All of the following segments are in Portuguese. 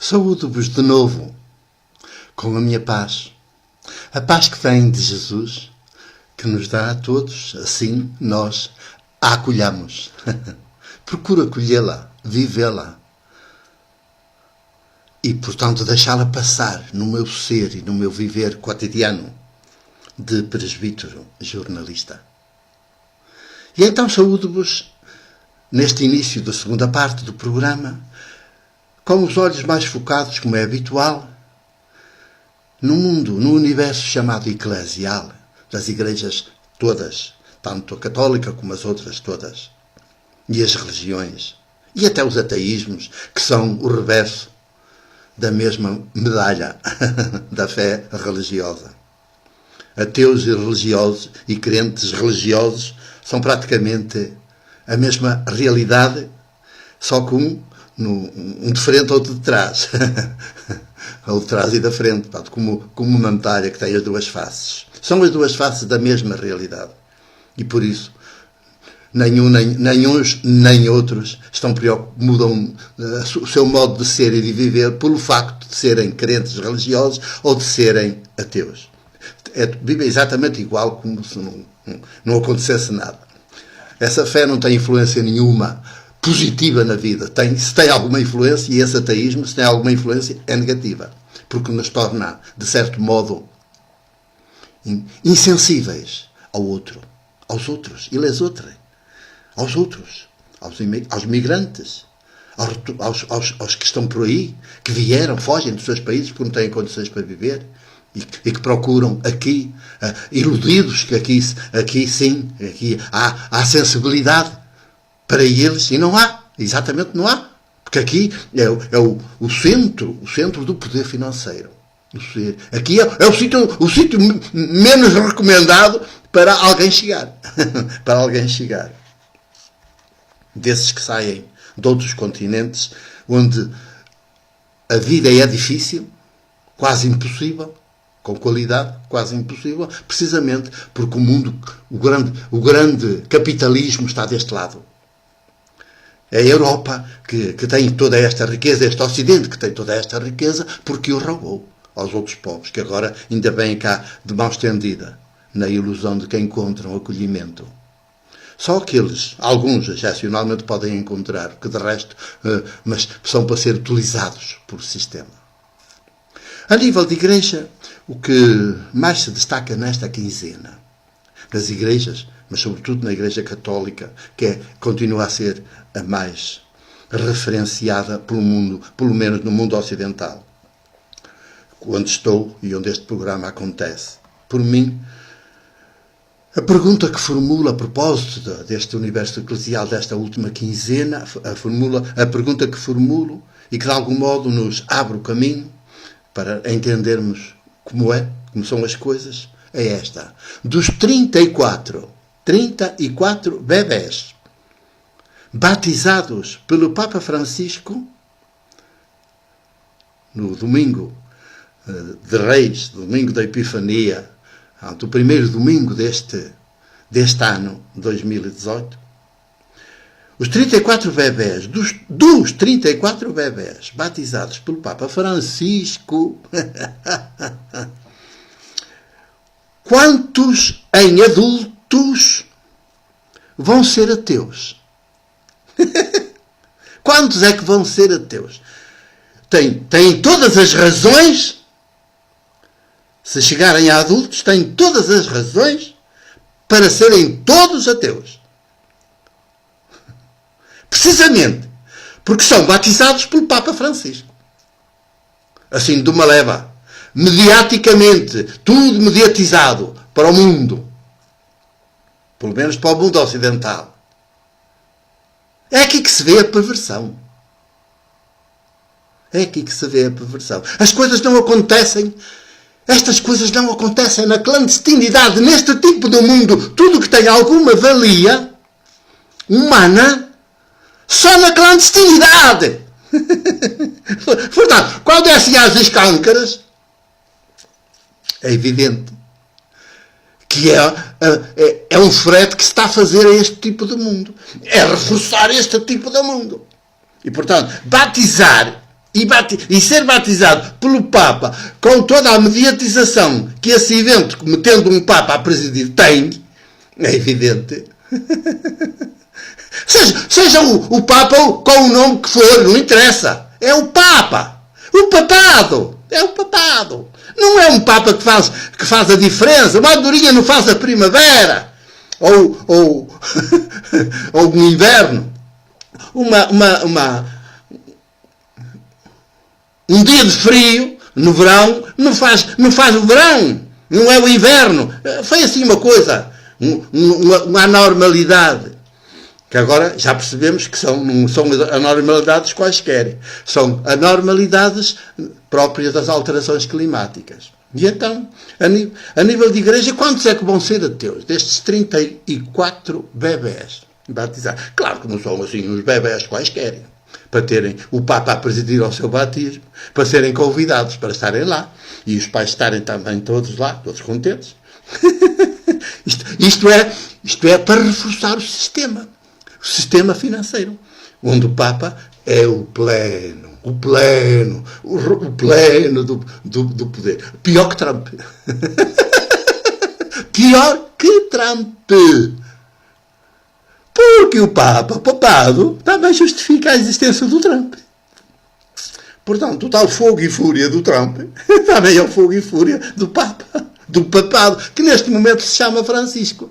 Saúdo-vos de novo com a minha paz. A paz que vem de Jesus, que nos dá a todos, assim nós a acolhamos. Procura acolhê-la, vivê-la e, portanto, deixá-la passar no meu ser e no meu viver cotidiano de presbítero jornalista. E então saúdo-vos neste início da segunda parte do programa, com os olhos mais focados, como é habitual, no mundo, no universo chamado eclesial, das igrejas todas, tanto a católica como as outras todas, e as religiões, e até os ateísmos, que são o reverso da mesma medalha da fé religiosa. Ateus e religiosos e crentes religiosos são praticamente a mesma realidade, só com um de frente, outro de trás. Ou de trás e da frente, como uma medalha que tem as duas faces. São as duas faces da mesma realidade. E por isso, nem uns nem outros mudam o seu modo de ser e de viver pelo facto de serem crentes religiosos ou de serem ateus. Vivem exatamente igual, como se não acontecesse nada. Essa fé não tem influência nenhuma positiva na vida. Se tem alguma influência, e esse ateísmo, se tem alguma influência, é negativa. Porque nos torna, de certo modo, insensíveis ao outro, aos outros, e les autres, aos outros, aos migrantes, aos que estão por aí, que vieram, fogem dos seus países porque não têm condições para viver, e que procuram aqui, iludidos, que aqui sim, aqui há sensibilidade para eles, e não há, exatamente não há, porque aqui é o centro do poder financeiro. Aqui é o sítio menos recomendado para alguém chegar. Para alguém chegar. Desses que saem de outros continentes, onde a vida é difícil, quase impossível, com qualidade quase impossível, precisamente porque o grande capitalismo está deste lado. É a Europa que tem toda esta riqueza, este Ocidente que tem toda esta riqueza, porque o roubou aos outros povos, que agora ainda vêm cá de mão estendida, na ilusão de que encontram acolhimento. Só aqueles, alguns excepcionalmente podem encontrar, que de resto, mas são para ser utilizados por sistema. A nível de igreja, o que mais se destaca nesta quinzena, nas igrejas, mas sobretudo na Igreja Católica, que continua a ser a mais referenciada pelo mundo, pelo menos no mundo ocidental, onde estou e onde este programa acontece. Por mim, a pergunta que formulo a propósito deste universo eclesial, desta última quinzena, a pergunta que formulo e que de algum modo nos abre o caminho para entendermos como são as coisas, é esta. Dos 34 bebés batizados pelo Papa Francisco no domingo de Reis, domingo da Epifania, o primeiro domingo deste ano, 2018, os 34 bebés, dos 34 bebés batizados pelo Papa Francisco, quantos em adultos vão ser ateus? Quantos é que vão ser ateus? Têm todas as razões, se chegarem a adultos, têm todas as razões para serem todos ateus. Precisamente porque são batizados pelo Papa Francisco. Assim, de uma leva. Mediaticamente, tudo mediatizado para o mundo. Pelo menos para o mundo ocidental. É aqui que se vê a perversão. É aqui que se vê a perversão. As coisas não acontecem. Estas coisas não acontecem na clandestinidade. Neste tipo de mundo, tudo que tem alguma valia humana, só na clandestinidade. Portanto, quando é assim às escâncaras, é evidente que é um frete que se está a fazer a este tipo de mundo. É reforçar este tipo de mundo. E, portanto, batizar e ser batizado pelo Papa com toda a mediatização que esse evento, metendo um Papa a presidir, tem, é evidente. Seja o Papa com o nome que for, não interessa. É o Papa. O papado. É o papado. Não é um Papa que faz a diferença. Uma andorinha não faz a primavera. Ou no inverno. Um dia de frio, no verão, não faz o verão. Não é o inverno. Foi assim uma coisa. Uma anormalidade. Que agora já percebemos que não são anormalidades quaisquer. São anormalidades próprias das alterações climáticas. E então, a nível de igreja, quantos é que vão ser ateus? Destes 34 bebés batizados. Claro que não são assim uns bebés quaisquer. Para terem o Papa a presidir ao seu batismo, para serem convidados para estarem lá. E os pais estarem também todos lá, todos contentes. Isto é para reforçar o sistema financeiro, onde o Papa é o pleno do poder. Pior que Trump. Pior que Trump. Porque o papado, também justifica a existência do Trump. Portanto, o tal fogo e fúria do Trump também é o fogo e fúria do Papa, do papado, que neste momento se chama Francisco.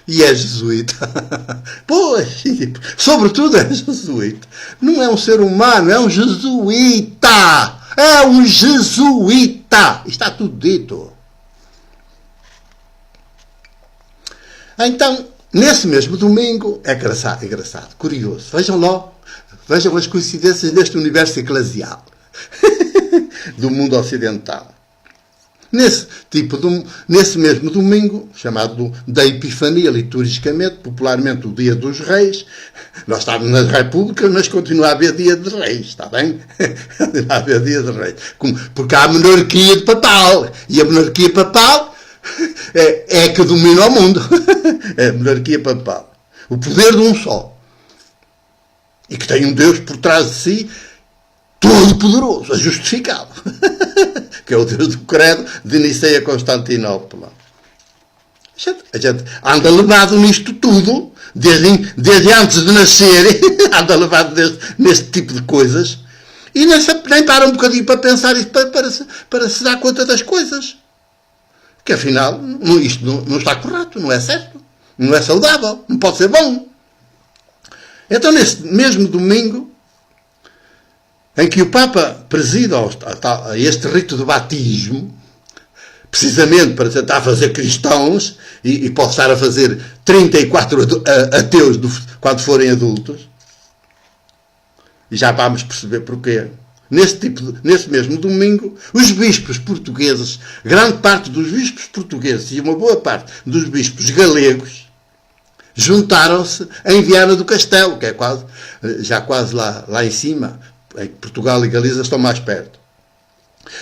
E é jesuíta. Pois, sobretudo é jesuíta. Não é um ser humano, é um jesuíta. É um jesuíta. Está tudo dito. Então, nesse mesmo domingo, é engraçado, curioso. Vejam as coincidências deste universo eclesial do mundo ocidental. Nesse mesmo domingo, chamado da Epifania, liturgicamente, popularmente o Dia dos Reis, nós estamos na República, mas continua a haver Dia de Reis, está bem? Continua a haver Dia de Reis. Porque há a monarquia papal, e a monarquia papal é que domina o mundo. É a monarquia papal. O poder de um só. E que tem um Deus por trás de si, todo-poderoso, justificado. Que é o Deus do credo de Niceia Constantinopla. A gente anda levado nisto tudo, desde antes de nascer, anda levado neste tipo de coisas, e nem para um bocadinho para pensar isso, para se dar conta das coisas. Que afinal, isto não está correto, não é certo, não é saudável, não pode ser bom. Então, nesse mesmo domingo, em que o Papa preside a este rito de batismo, precisamente para tentar fazer cristãos, e pode estar a fazer 34 ateus quando forem adultos, e já vamos perceber porquê. Nesse mesmo domingo, os bispos portugueses, grande parte dos bispos portugueses e uma boa parte dos bispos galegos, juntaram-se em Viana do Castelo, que é quase lá em cima. Em Portugal e Galiza estão mais perto.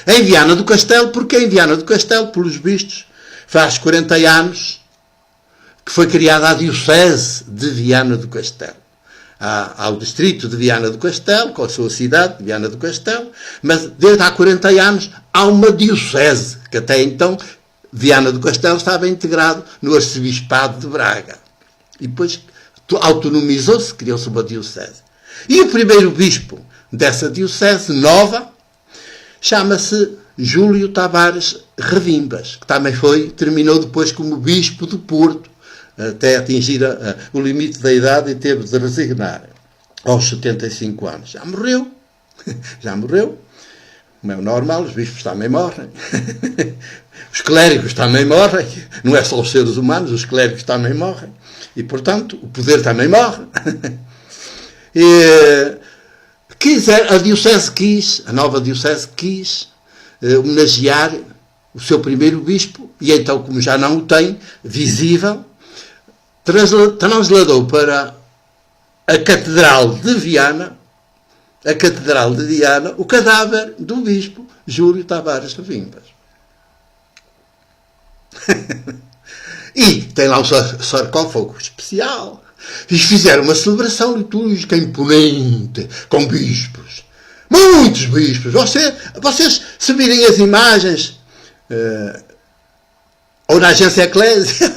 Em Viana do Castelo, porque em Viana do Castelo, pelos vistos, faz 40 anos que foi criada a Diocese de Viana do Castelo. Há o distrito de Viana do Castelo, com a sua cidade, Viana do Castelo, mas desde há 40 anos há uma Diocese, que até então Viana do Castelo estava integrado no Arcebispado de Braga. E depois autonomizou-se, criou-se uma Diocese. E o primeiro bispo dessa diocese nova chama-se Júlio Tavares Revimbas, que também terminou depois como bispo do Porto, até atingir o limite da idade e teve de resignar aos 75 anos. Já morreu. Como é normal, os bispos também morrem. Os clérigos também morrem. Não é só os seres humanos, os clérigos também morrem. E, portanto, o poder também morre. A nova diocese quis homenagear o seu primeiro bispo, e então, como já não o tem visível, trasladou para a Catedral de Viana o cadáver do bispo Júlio Tavares Revimbas. E tem lá um sarcófago especial. E fizeram uma celebração litúrgica imponente, com bispos, Muitos bispos. Vocês se virem as imagens, ou na agência Eclésia,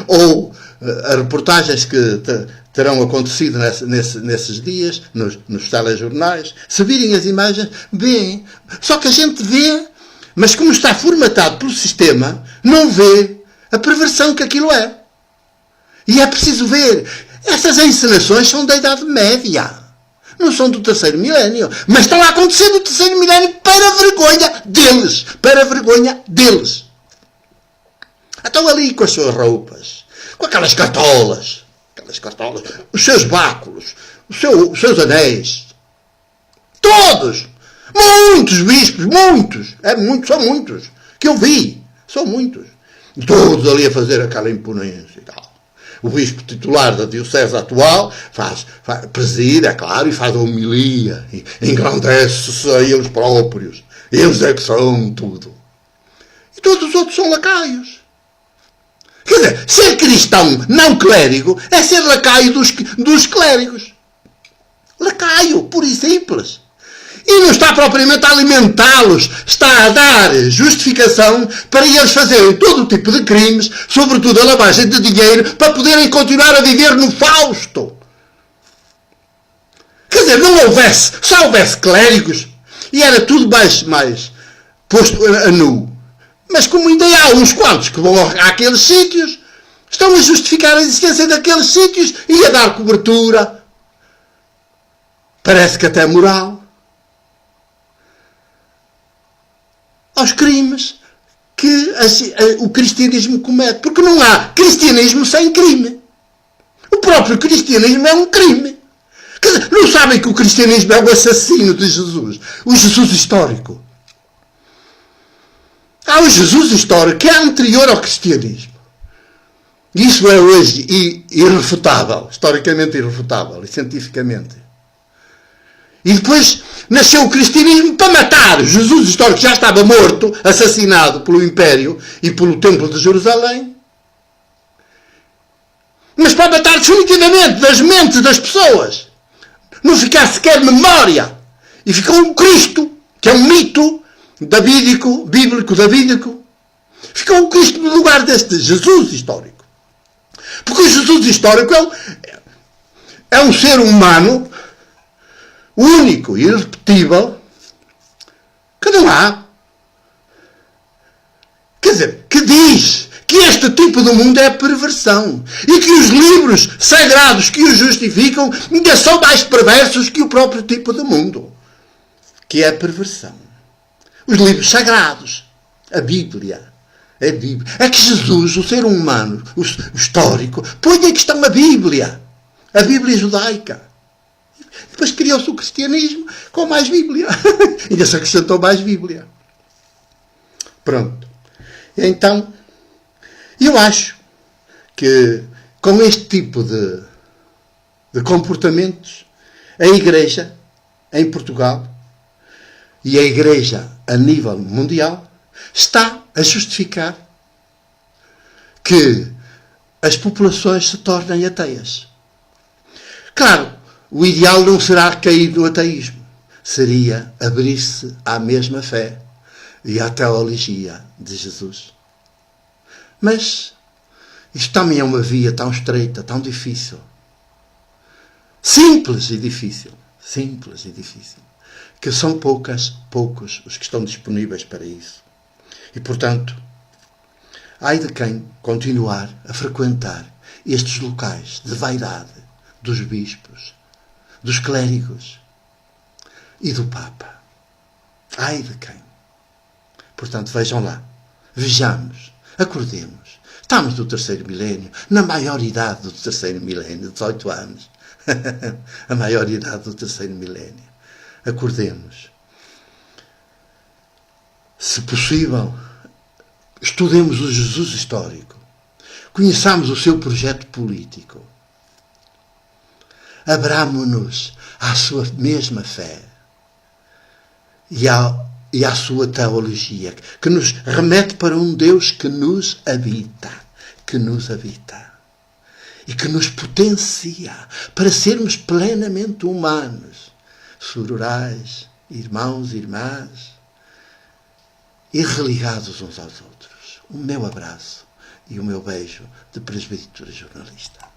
ou as reportagens que terão acontecido nesses dias, nos telejornais, se virem as imagens, veem. Só que a gente vê, mas como está formatado pelo sistema, não vê a perversão que aquilo é. E é preciso ver. Essas encenações são da Idade Média. Não são do terceiro milénio. Mas estão a acontecer no terceiro milénio para a vergonha deles. Para a vergonha deles. Estão ali com as suas roupas. Com aquelas cartolas. Os seus báculos. Os seus anéis. Todos. Muitos bispos. Muitos. São muitos. Que eu vi. São muitos. Todos ali a fazer aquela imponência e tal. O bispo titular da diocese atual preside, é claro, e faz a homilia, e engrandece-se a eles próprios. Eles é que são tudo. E todos os outros são lacaios. Quer dizer, ser cristão não clérigo é ser lacaio dos clérigos. Lacaio, puro e simples. E não está propriamente a alimentá-los, está a dar justificação para eles fazerem todo o tipo de crimes, sobretudo a lavagem de dinheiro, para poderem continuar a viver no Fausto. Quer dizer, se houvesse clérigos, e era tudo mais posto a nu. Mas como ainda há uns quantos que vão àqueles sítios, estão a justificar a existência daqueles sítios e a dar cobertura, parece que até moral, aos crimes que o cristianismo comete. Porque não há cristianismo sem crime. O próprio cristianismo é um crime. Quer dizer, não sabem que o cristianismo é o assassino de Jesus. O Jesus histórico. Há o Jesus histórico que é anterior ao cristianismo. Isso é hoje irrefutável. Historicamente irrefutável. E cientificamente. E depois nasceu o cristianismo para matar Jesus histórico, que já estava morto, assassinado pelo Império e pelo Templo de Jerusalém. Mas para matar definitivamente das mentes das pessoas. Não ficar sequer memória. E ficou um Cristo, que é um mito bíblico davídico. Ficou um Cristo no lugar deste Jesus histórico. Porque o Jesus histórico é um ser humano único e irrepetível, que não há. Quer dizer, que diz que este tipo de mundo é perversão. E que os livros sagrados que o justificam ainda são mais perversos que o próprio tipo de mundo. Que é a perversão. Os livros sagrados. A Bíblia. É que Jesus, o ser humano, o histórico, põe em questão a Bíblia. A Bíblia judaica. Depois criou-se o cristianismo com mais Bíblia. Ainda se acrescentou mais Bíblia. Pronto. Então, eu acho que com este tipo de comportamentos, a Igreja em Portugal e a Igreja a nível mundial está a justificar que as populações se tornem ateias. Claro, o ideal não será cair no ateísmo. Seria abrir-se à mesma fé e à teologia de Jesus. Mas isto também é uma via tão estreita, tão difícil. Simples e difícil. Simples e difícil. Que são poucos os que estão disponíveis para isso. E, portanto, ai de quem continuar a frequentar estes locais de vaidade dos bispos, dos clérigos e do Papa. Ai de quem. Portanto, vejam lá. Vejamos. Acordemos. Estamos no terceiro milénio. Na maior idade do terceiro milénio. 18 anos. A maior idade do terceiro milénio. Acordemos. Se possível, estudemos o Jesus histórico. Conheçamos o seu projeto político. Abramo-nos à sua mesma fé e à sua teologia, que nos remete para um Deus que nos habita e que nos potencia para sermos plenamente humanos, sororais, irmãos e irmãs, e religados uns aos outros. O meu abraço e o meu beijo de presbítero jornalista.